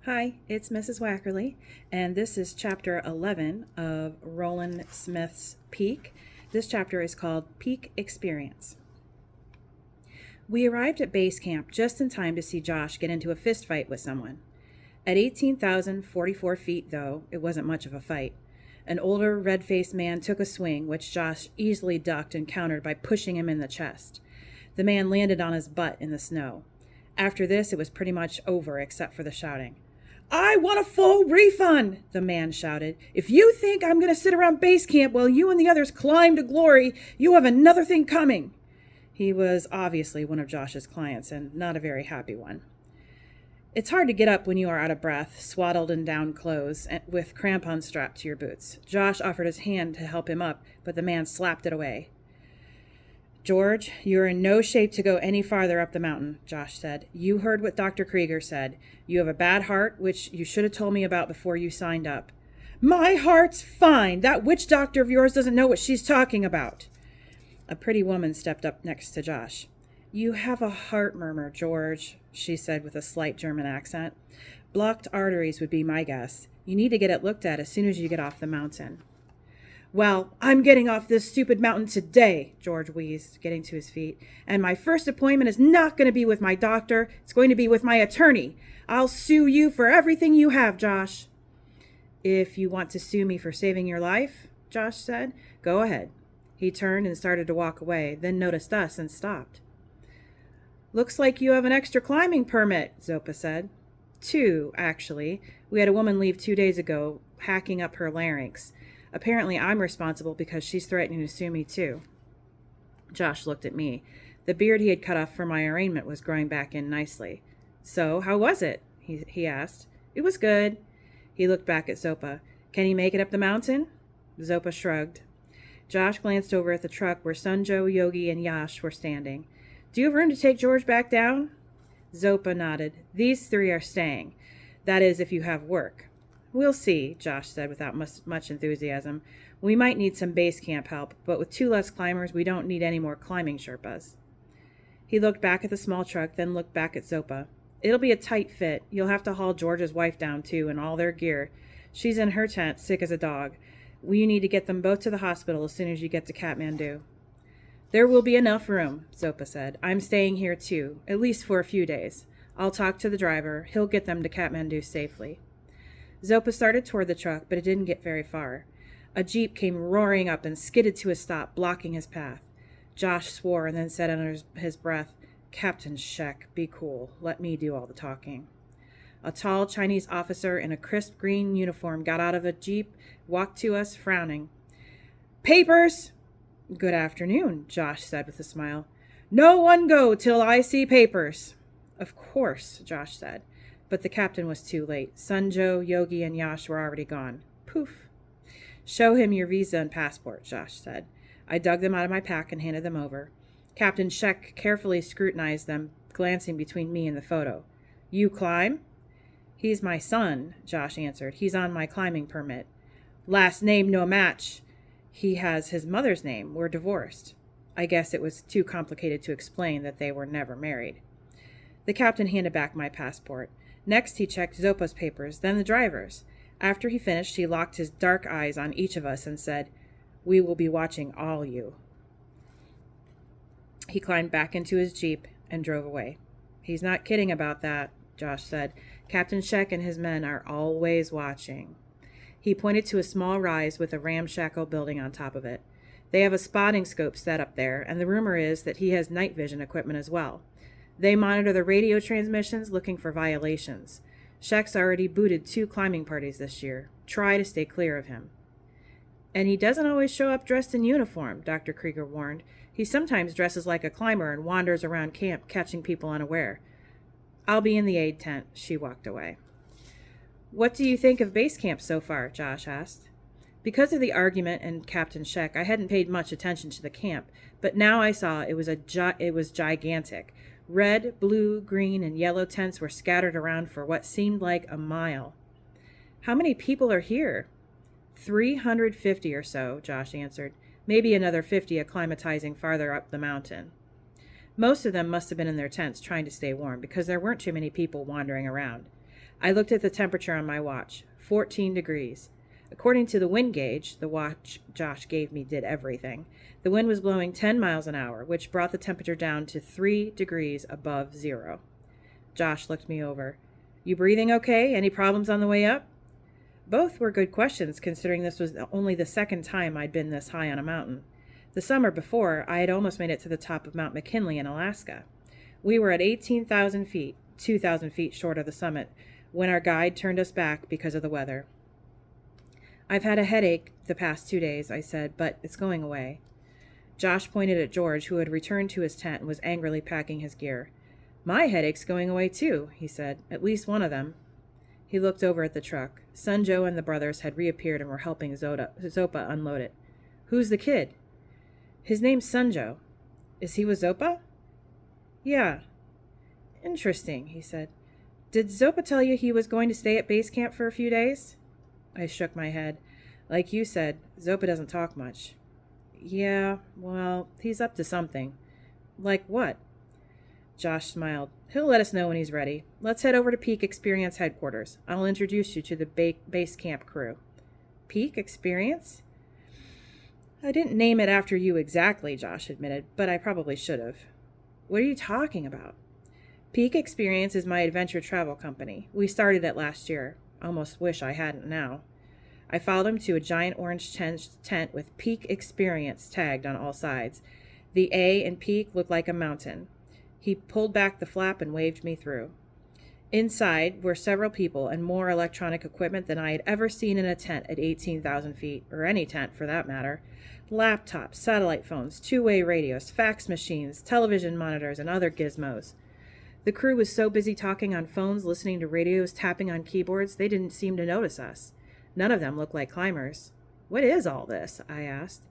Hi, it's Mrs. Wackerly, and this is chapter 11 of Roland Smith's Peak. This chapter is called Peak Experience. We arrived at base camp just in time to see Josh get into a fist fight with someone. At 18,044 feet, though, it wasn't much of a fight. An older, red-faced man took a swing, which Josh easily ducked and countered by pushing him in the chest. The man landed on his butt in the snow. After this, it was pretty much over except for the shouting. "I want a full refund," the man shouted. "If you think I'm going to sit around base camp while you and the others climb to glory, you have another thing coming." He was obviously one of Josh's clients, and not a very happy one. It's hard to get up when you are out of breath, swaddled in down clothes, and with crampons strapped to your boots. Josh offered his hand to help him up, but the man slapped it away. "George, you're in no shape to go any farther up the mountain," Josh said. "You heard what Dr. Krieger said. You have a bad heart, which you should have told me about before you signed up." "My heart's fine. That witch doctor of yours doesn't know what she's talking about." A pretty woman stepped up next to Josh. "You have a heart murmur, George," she said with a slight German accent. "Blocked arteries would be my guess. You need to get it looked at as soon as you get off the mountain." "Well, I'm getting off this stupid mountain today," George wheezed, getting to his feet. "And my first appointment is not going to be with my doctor. It's going to be with my attorney. I'll sue you for everything you have, Josh." "If you want to sue me for saving your life," Josh said, "go ahead." He turned and started to walk away, then noticed us and stopped. "Looks like you have an extra climbing permit," Zopa said. "Two, actually. We had a woman leave 2 days ago, hacking up her larynx. Apparently I'm responsible because she's threatening to sue me too." Josh looked at me. The beard he had cut off for my arraignment was growing back in nicely. "So, how was it?" he asked. "It was good." He looked back at Zopa. "Can he make it up the mountain?" Zopa shrugged. Josh glanced over at the truck where Sunjo, Yogi, and Yash were standing. "Do you have room to take George back down?" Zopa nodded. "These three are staying. That is, if you have work." "We'll see," Josh said without much enthusiasm. "We might need some base camp help, but with 2 less climbers, we don't need any more climbing Sherpas." He looked back at the small truck, then looked back at Zopa. "It'll be a tight fit. You'll have to haul George's wife down, too, and all their gear. She's in her tent, sick as a dog. You need to get them both to the hospital as soon as you get to Kathmandu." "There will be enough room," Zopa said. "I'm staying here, too, at least for a few days. I'll talk to the driver. He'll get them to Kathmandu safely." Zopa started toward the truck, but it didn't get very far. A jeep came roaring up and skidded to a stop, blocking his path. Josh swore and then said under his breath, "Captain Sheck, be cool. Let me do all the talking." A tall Chinese officer in a crisp green uniform got out of a jeep, walked to us, frowning. "Papers!" "Good afternoon," Josh said with a smile. "No one go till I see papers." "Of course," Josh said. But the captain was too late. Sunjo, Yogi, and Yash were already gone. Poof. "Show him your visa and passport," Josh said. I dug them out of my pack and handed them over. Captain Sheck carefully scrutinized them, glancing between me and the photo. "You climb?" "He's my son," Josh answered. "He's on my climbing permit." "Last name no match." "He has his mother's name. We're divorced." I guess it was too complicated to explain that they were never married. The captain handed back my passport. Next, he checked Zopa's papers, then the driver's. After he finished, he locked his dark eyes on each of us and said, "We will be watching all you." He climbed back into his jeep and drove away. "He's not kidding about that," Josh said. "Captain Sheck and his men are always watching." He pointed to a small rise with a ramshackle building on top of it. "They have a spotting scope set up there, and the rumor is that he has night vision equipment as well. They monitor the radio transmissions, looking for violations. Sheck's already booted 2 climbing parties this year. Try to stay clear of him." "And he doesn't always show up dressed in uniform," Dr. Krieger warned. "He sometimes dresses like a climber and wanders around camp, catching people unaware." "I'll be in the aid tent." She walked away. "What do you think of base camp so far?" Josh asked. Because of the argument and Captain Sheck, I hadn't paid much attention to the camp, but now I saw it was gigantic. Red, blue, green, and yellow tents were scattered around for what seemed like a mile. "How many people are here?" 350 or so, Josh answered. "Maybe another 50 acclimatizing farther up the mountain." Most of them must have been in their tents trying to stay warm because there weren't too many people wandering around. I looked at the temperature on my watch, 14 degrees. According to the wind gauge, the watch Josh gave me did everything. The wind was blowing 10 miles an hour, which brought the temperature down to 3 degrees above zero. Josh looked me over. You breathing okay? Any problems on the way up? Both were good questions, considering this was only the second time I'd been this high on a mountain. The summer before, I had almost made it to the top of Mount McKinley in Alaska. We were at 18,000 feet, 2,000 feet short of the summit, when our guide turned us back because of the weather. I've had a headache the past 2 days, I said, but it's going away. Josh pointed at George, who had returned to his tent and was angrily packing his gear. My headache's going away too, he said, at least one of them. He looked over at the truck. Sunjo and the brothers had reappeared and were helping Zopa unload it. Who's the kid? His name's Sunjo. Is he with Zopa? Yeah. Interesting, he said. Did Zopa tell you he was going to stay at base camp for a few days? I shook my head. Like you said, Zopa doesn't talk much. Yeah, well, he's up to something. Like what? Josh smiled. He'll let us know when he's ready. Let's head over to Peak Experience headquarters. I'll introduce you to the base camp crew. Peak Experience? I didn't name it after you exactly, Josh admitted, but I probably should have. What are you talking about? Peak Experience is my adventure travel company. We started it last year. Almost wish I hadn't now. I followed him to a giant orange tent with Peak Experience tagged on all sides. The A in Peak looked like a mountain. He pulled back the flap and waved me through. Inside were several people and more electronic equipment than I had ever seen in a tent at 18,000 feet, or any tent for that matter. Laptops, satellite phones, two-way radios, fax machines, television monitors, and other gizmos. The crew was so busy talking on phones, listening to radios, tapping on keyboards, they didn't seem to notice us. None of them looked like climbers. What is all this? I asked.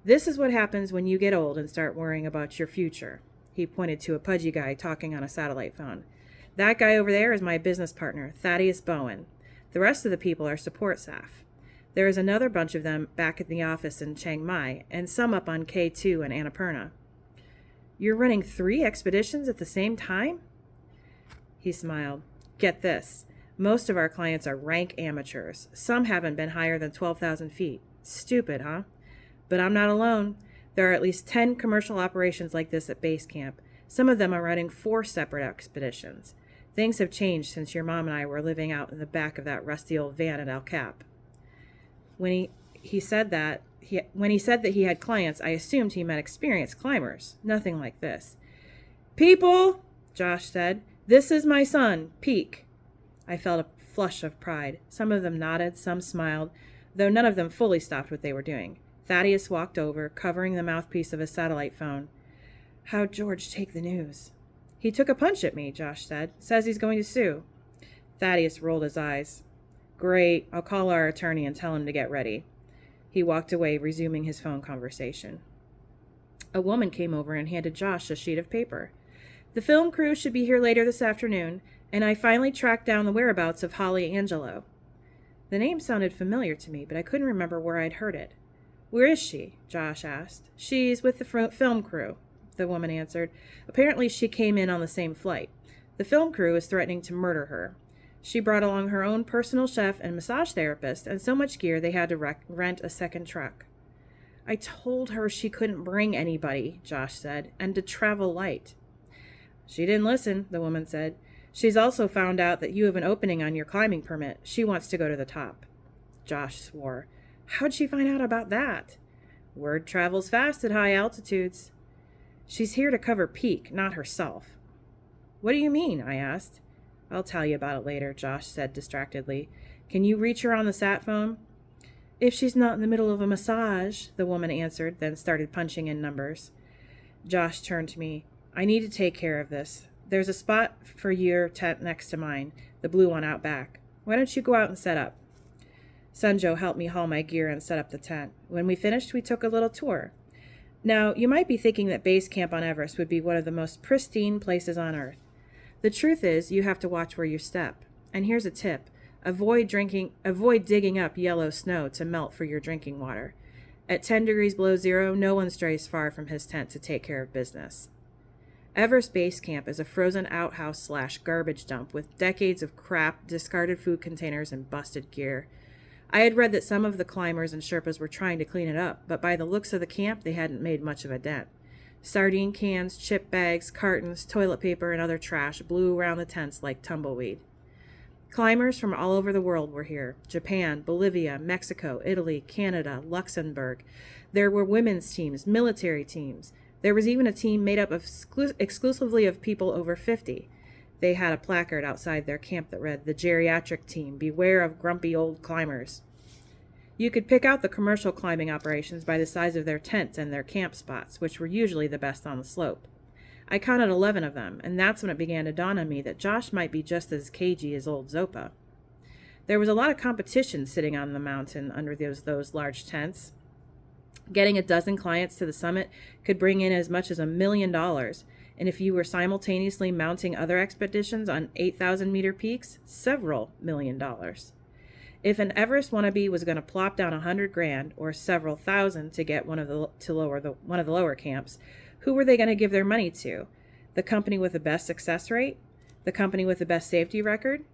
This is what happens when you get old and start worrying about your future. He pointed to a pudgy guy talking on a satellite phone. That guy over there is my business partner, Thaddeus Bowen. The rest of the people are support staff. There is another bunch of them back at the office in Chiang Mai, and some up on K2 and Annapurna. You're running 3 expeditions at the same time? He smiled. Get this. Most of our clients are rank amateurs. Some haven't been higher than 12,000 feet. Stupid, huh? But I'm not alone. There are at least 10 commercial operations like this at base camp. Some of them are running 4 separate expeditions. Things have changed since your mom and I were living out in the back of that rusty old van at El Cap. When he said that he had clients, I assumed he meant experienced climbers. Nothing like this. People, Josh said, this is my son, Peak. I felt a flush of pride. Some of them nodded, some smiled, though none of them fully stopped what they were doing. Thaddeus walked over, covering the mouthpiece of his satellite phone. How'd George take the news? He took a punch at me, Josh said. Says he's going to sue. Thaddeus rolled his eyes. Great. I'll call our attorney and tell him to get ready. He walked away, resuming his phone conversation. A woman came over and handed Josh a sheet of paper. The film crew should be here later this afternoon, and I finally tracked down the whereabouts of Holly Angelo. The name sounded familiar to me, but I couldn't remember where I'd heard it. Where is she? Josh asked. She's with the film crew, the woman answered. Apparently she came in on the same flight. The film crew is threatening to murder her. She brought along her own personal chef and massage therapist, and so much gear they had to rent a second truck. I told her she couldn't bring anybody, Josh said, and to travel light. She didn't listen, the woman said. She's also found out that you have an opening on your climbing permit. She wants to go to the top. Josh swore. How'd she find out about that? Word travels fast at high altitudes. She's here to cover Peak, not herself. What do you mean? I asked. I'll tell you about it later, Josh said distractedly. Can you reach her on the sat phone? If she's not in the middle of a massage, the woman answered, then started punching in numbers. Josh turned to me. I need to take care of this. There's a spot for your tent next to mine, the blue one out back. Why don't you go out and set up? Sunjo helped me haul my gear and set up the tent. When we finished, we took a little tour. Now, you might be thinking that base camp on Everest would be one of the most pristine places on Earth. The truth is, you have to watch where you step. And here's a tip. Avoid digging up yellow snow to melt for your drinking water. At 10 degrees below zero, no one strays far from his tent to take care of business. Everest Base Camp is a frozen outhouse/garbage dump with decades of crap, discarded food containers, and busted gear. I had read that some of the climbers and Sherpas were trying to clean it up, but by the looks of the camp, they hadn't made much of a dent. Sardine cans, chip bags, cartons, toilet paper, and other trash blew around the tents like tumbleweed. Climbers from all over the world were here: Japan, Bolivia, Mexico, Italy, Canada, Luxembourg. There were women's teams, military teams. There was even a team made up of exclusively of people over 50. They had a placard outside their camp that read, "The Geriatric Team, beware of grumpy old climbers." You could pick out the commercial climbing operations by the size of their tents and their camp spots, which were usually the best on the slope. I counted 11 of them, and that's when it began to dawn on me that Josh might be just as cagey as old Zopa. There was a lot of competition sitting on the mountain under those large tents. Getting a dozen clients to the summit could bring in as much as $1 million, and if you were simultaneously mounting other expeditions on 8,000-meter peaks, several $1 million. If an Everest wannabe was going to plop down $100,000 or several thousand to get one of the lower camps, who were they going to give their money to? The company with the best success rate? The company with the best safety record?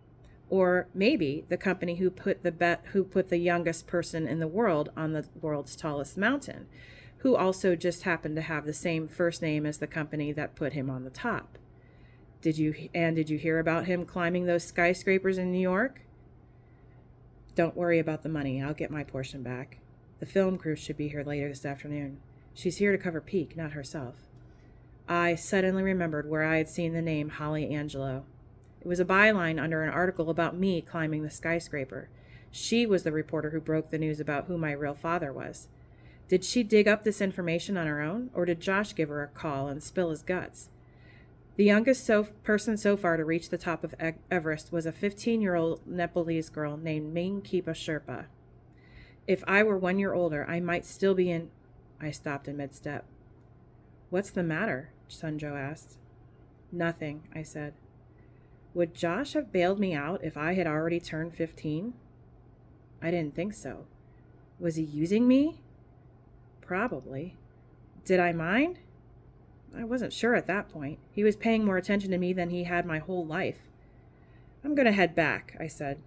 Or maybe the company who put the youngest person in the world on the world's tallest mountain, who also just happened to have the same first name as the company that put him on the top. Did you hear about him climbing those skyscrapers in New York? Don't worry about the money. I'll get my portion back. The film crew should be here later this afternoon. She's here to cover Peak, not herself. I suddenly remembered where I had seen the name Holly Angelo. It was a byline under an article about me climbing the skyscraper. She was the reporter who broke the news about who my real father was. Did she dig up this information on her own, or did Josh give her a call and spill his guts? The youngest person so far to reach the top of Everest was a 15-year-old Nepalese girl named Mingkipa Sherpa. If I were 1 year older, I might still be in... I stopped in mid-step. "What's the matter?" Sunjo asked. "Nothing," I said. Would Josh have bailed me out if I had already turned 15? I didn't think so. Was he using me? Probably. Did I mind? I wasn't sure at that point. He was paying more attention to me than he had my whole life. "I'm going to head back," I said.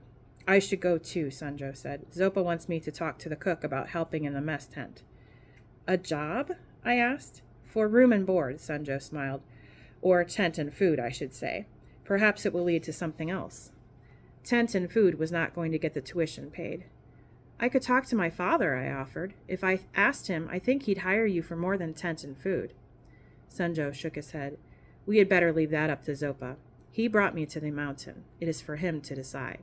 "I should go too," Sunjo said. "Zopa wants me to talk to the cook about helping in the mess tent." "A job?" I asked. "For room and board," Sunjo smiled. "Or tent and food, I should say. Perhaps it will lead to something else." Tent and food was not going to get the tuition paid. "I could talk to my father," I offered. "If I asked him, I think he'd hire you for more than tent and food." Sunjo shook his head. "We had better leave that up to Zopa. He brought me to the mountain. It is for him to decide."